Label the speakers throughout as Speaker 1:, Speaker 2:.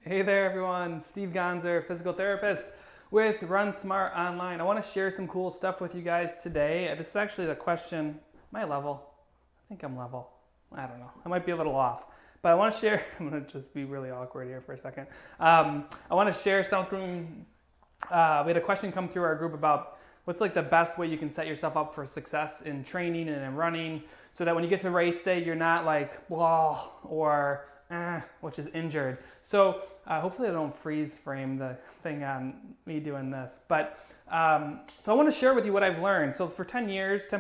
Speaker 1: Hey there everyone, 𝗫𝗪, physical therapist with Run Smart Online. I want to share some cool stuff with you guys today. This is actually the question, am I level? I think I'm level. I don't know, I might be a little off. But I want to share, I'm going to just be really awkward here for a second. I want to share something, we had a question come through our group about what's like the best way you can set yourself up for success in training and in running so that when you get to race day, you're not like, blah, or which is injured. So hopefully I don't freeze frame the thing on me doing this. But so I want to share with you what I've learned. So for 10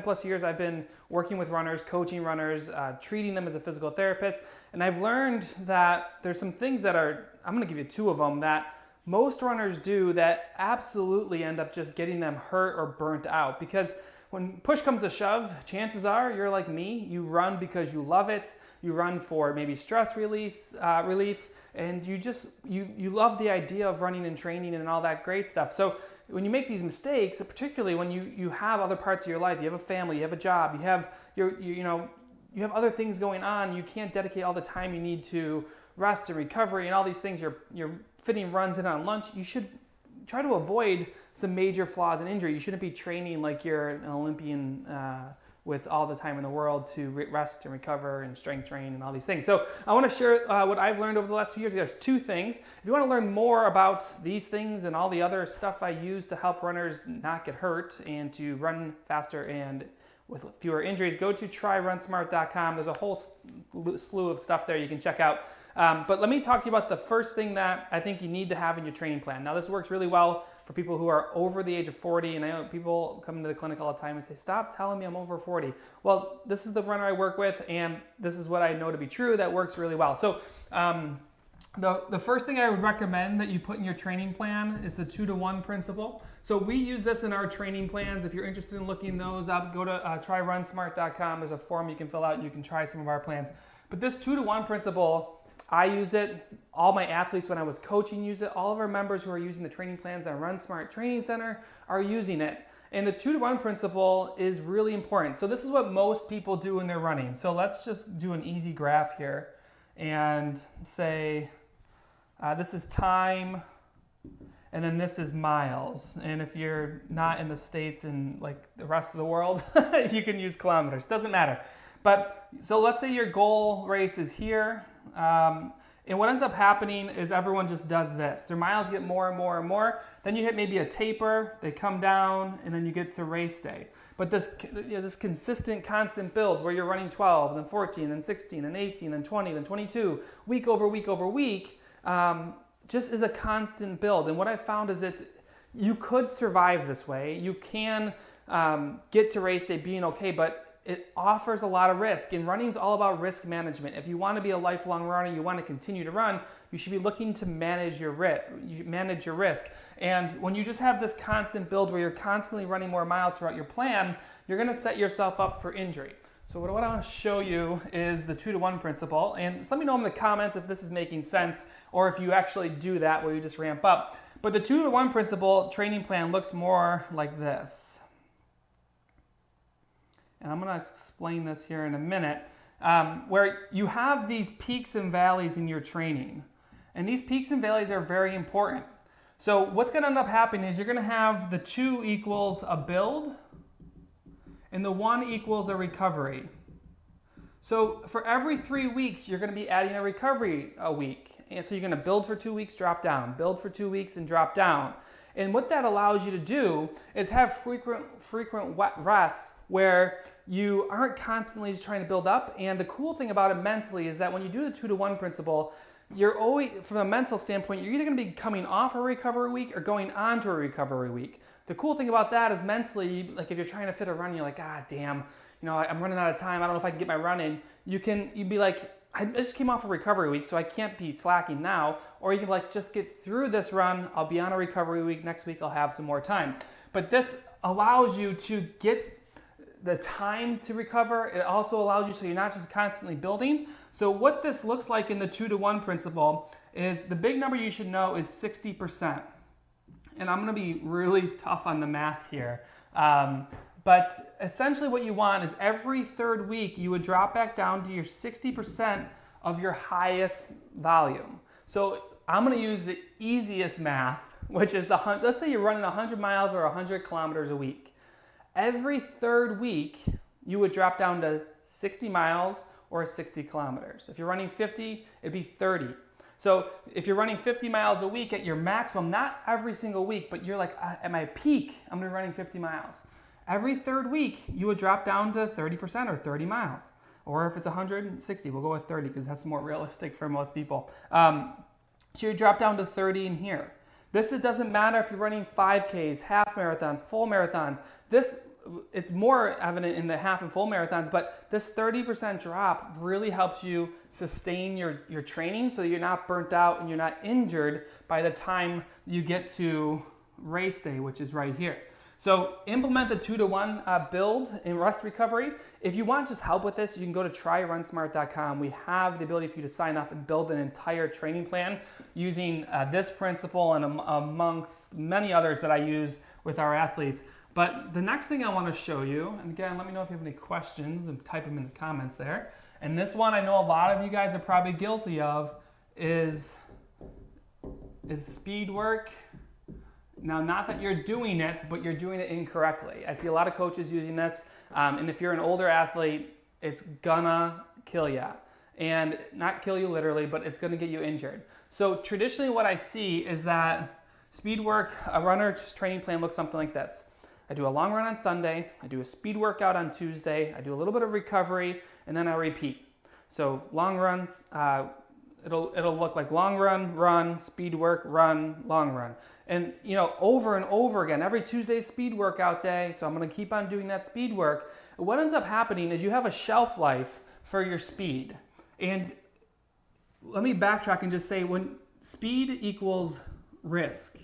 Speaker 1: plus years, I've been working with runners, coaching runners, treating them as a physical therapist. And I've learned that there's some things that are, I'm going to give you two of them that most runners do that absolutely end up just getting them hurt or burnt out. Because when push comes to shove, chances are you're like me, you run because you love it. You run for maybe stress relief, and you love the idea of running and training and all that great stuff. So when you make these mistakes, particularly when you have other parts of your life, you have a family, you have a job, you have other things going on, you can't dedicate all the time you need to rest and recovery and all these things. You're fitting runs in on lunch. You should try to avoid some major flaws and injury. You shouldn't be training like you're an Olympian with all the time in the world to rest and recover and strength train and all these things. So I want to share what I've learned over the last 2 years. There's two things. If you want to learn more about these things and all the other stuff I use to help runners not get hurt and to run faster and with fewer injuries, go to tryrunsmart.com. There's a whole slew of stuff there you can check out. But let me talk to you about the first thing that I think you need to have in your training plan. Now, this works really well for people who are over the age of 40, and I know people come to the clinic all the time and say, stop telling me I'm over 40. Well, this is the runner I work with, and this is what I know to be true that works really well. So the first thing I would recommend that you put in your training plan is the 2-to-1 principle. So we use this in our training plans. If you're interested in looking those up, go to tryrunsmart.com. There's a form you can fill out and you can try some of our plans. But this 2-to-1 principle, I use it, all my athletes when I was coaching use it, all of our members who are using the training plans on Run Smart Training Center are using it. And the 2-to-1 principle is really important. So this is what most people do when they're running. So let's just do an easy graph here and say this is time and then this is miles. And if you're not in the States and like the rest of the world, you can use kilometers, doesn't matter. But so let's say your goal race is here. And what ends up happening is everyone just does this. Their miles get more and more and more. Then you hit maybe a taper, they come down, and then you get to race day. But this consistent, constant build where you're running 12, and then 14, then 16, then 18, then 20, then 22, week over week over week, just is a constant build. And what I found is that you could survive this way. You can get to race day being okay, but it offers a lot of risk, and running is all about risk management. If you want to be a lifelong runner, you want to continue to run, you should be looking to manage your risk. And when you just have this constant build where you're constantly running more miles throughout your plan, you're going to set yourself up for injury. So what I want to show you is the 2-to-1 principle, and just let me know in the comments if this is making sense or if you actually do that where you just ramp up. But the 2-to-1 principle training plan looks more like this. And I'm going to explain this here in a minute, where you have these peaks and valleys in your training. And these peaks and valleys are very important. So what's going to end up happening is you're going to have the 2 equals a build, and the 1 equals a recovery. So for every 3 weeks, you're going to be adding a recovery a week. And so you're going to build for 2 weeks, drop down, build for 2 weeks, and drop down. And what that allows you to do is have frequent rests where you aren't constantly just trying to build up. And the cool thing about it mentally is that when you do the 2-to-1 principle, you're always, from a mental standpoint, you're either going to be coming off a recovery week or going on to a recovery week. The cool thing about that is mentally, like if you're trying to fit a run, you're like, damn, I'm running out of time. I don't know if I can get my run in. You'd be like, I just came off a recovery week, so I can't be slacking now. Or you can just get through this run. I'll be on a recovery week. Next week, I'll have some more time. But this allows you to get the time to recover. It also allows you so you're not just constantly building. So what this looks like in the 2-to-1 principle is the big number you should know is 60%. And I'm going to be really tough on the math here. But essentially what you want is every third week you would drop back down to your 60% of your highest volume. So I'm going to use the easiest math, which is let's say you're running 100 miles or 100 kilometers a week. Every third week, you would drop down to 60 miles or 60 kilometers. If you're running 50, it'd be 30. So if you're running 50 miles a week at your maximum, not every single week, but you're like, at my peak, I'm gonna be running 50 miles. Every third week, you would drop down to 30% or 30 miles. Or if it's 160, we'll go with 30 because that's more realistic for most people. So you drop down to 30 in here. It doesn't matter if you're running 5Ks, half marathons, full marathons. It's more evident in the half and full marathons, but this 30% drop really helps you sustain your training so you're not burnt out and you're not injured by the time you get to race day, which is right here. So implement the 2-to-1 build in rest recovery. If you want just help with this, you can go to tryrunSmart.com. We have the ability for you to sign up and build an entire training plan using this principle and amongst many others that I use with our athletes. But the next thing I want to show you, and again, let me know if you have any questions and type them in the comments there. And this one I know a lot of you guys are probably guilty of is speed work. Now, not that you're doing it, but you're doing it incorrectly. I see a lot of coaches using this, and if you're an older athlete, it's gonna kill you. And not kill you literally, but it's gonna get you injured. So traditionally what I see is that speed work, a runner's training plan looks something like this. I do a long run on Sunday, I do a speed workout on Tuesday, I do a little bit of recovery, and then I repeat. So long runs, it'll look like long run, speed work, run, long run. And over and over again, every Tuesday speed workout day, so I'm gonna keep on doing that speed work. What ends up happening is you have a shelf life for your speed. And let me backtrack and just say, when speed equals risk,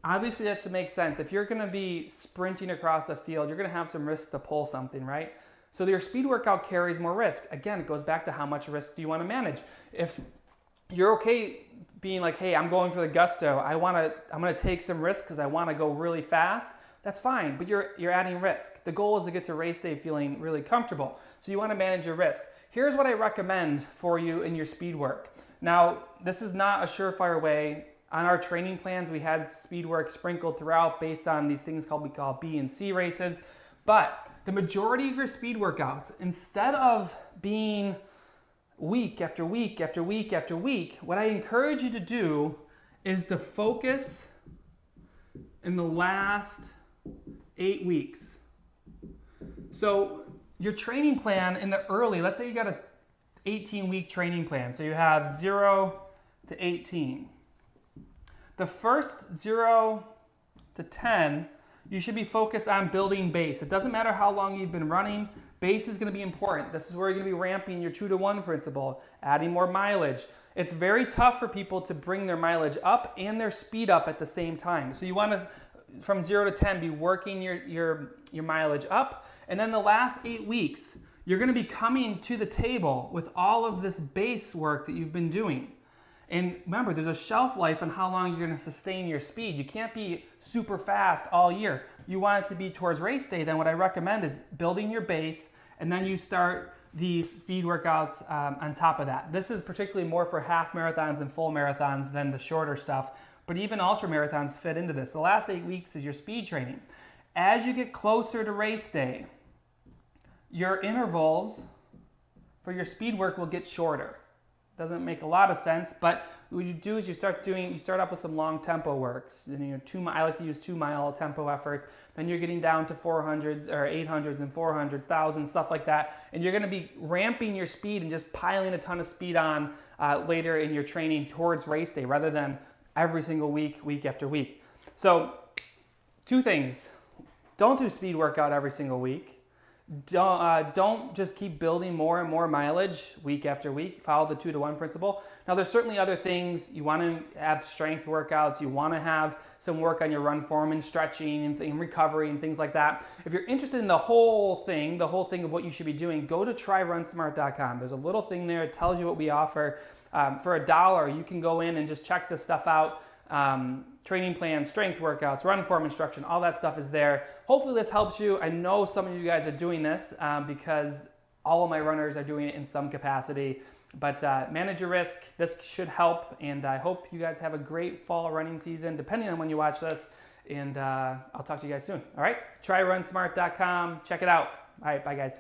Speaker 1: obviously that should make sense. If you're gonna be sprinting across the field, you're gonna have some risk to pull something, right? So your speed workout carries more risk. Again, it goes back to how much risk do you wanna manage. If you're okay being like, hey, I'm going for the gusto, I'm gonna take some risk because I wanna go really fast, that's fine, but you're adding risk. The goal is to get to race day feeling really comfortable. So you wanna manage your risk. Here's what I recommend for you in your speed work. Now, this is not a surefire way. On our training plans, we had speed work sprinkled throughout based on these things we call B and C races. But the majority of your speed workouts, instead of being week after week after week after week, what I encourage you to do is to focus in the last 8 weeks. So your training plan in the early, let's say you got a 18-week training plan. So you have 0 to 18. The first 0 to 10, you should be focused on building base. It doesn't matter how long you've been running, base is gonna be important. This is where you're gonna be ramping your 2-to-1 principle, adding more mileage. It's very tough for people to bring their mileage up and their speed up at the same time. So you wanna, from 0 to 10, be working your mileage up. And then the last 8 weeks, you're gonna be coming to the table with all of this base work that you've been doing. And remember, there's a shelf life on how long you're gonna sustain your speed. You can't be super fast all year. You want it to be towards race day, then what I recommend is building your base, and then you start these speed workouts on top of that. This is particularly more for half marathons and full marathons than the shorter stuff, but even ultra marathons fit into this. The last 8 weeks is your speed training. As you get closer to race day, your intervals for your speed work will get shorter. Doesn't make a lot of sense, but what you do is you start off with some long tempo works. I like to use 2-mile tempo efforts. Then you're getting down to 400s or 800s and 400s, 1000s, stuff like that. And you're gonna be ramping your speed and just piling a ton of speed on later in your training towards race day rather than every single week, week after week. So 2 things. Don't do speed workout every single week. Don't just keep building more and more mileage week after week. Follow the 2-to-1 principle. Now, there's certainly other things. You want to have strength workouts. You want to have some work on your run form and stretching and recovery and things like that. If you're interested in the whole thing of what you should be doing, go to tryrunsmart.com. There's a little thing there. It tells you what we offer. For $1, you can go in and just check this stuff out. Training plans, strength workouts, run form instruction, all that stuff is there. Hopefully this helps you. I know some of you guys are doing this because all of my runners are doing it in some capacity. But manage your risk. This should help, and I hope you guys have a great fall running season, depending on when you watch this. And I'll talk to you guys soon. All right? Try runsmart.com. Check it out. All right, bye, guys.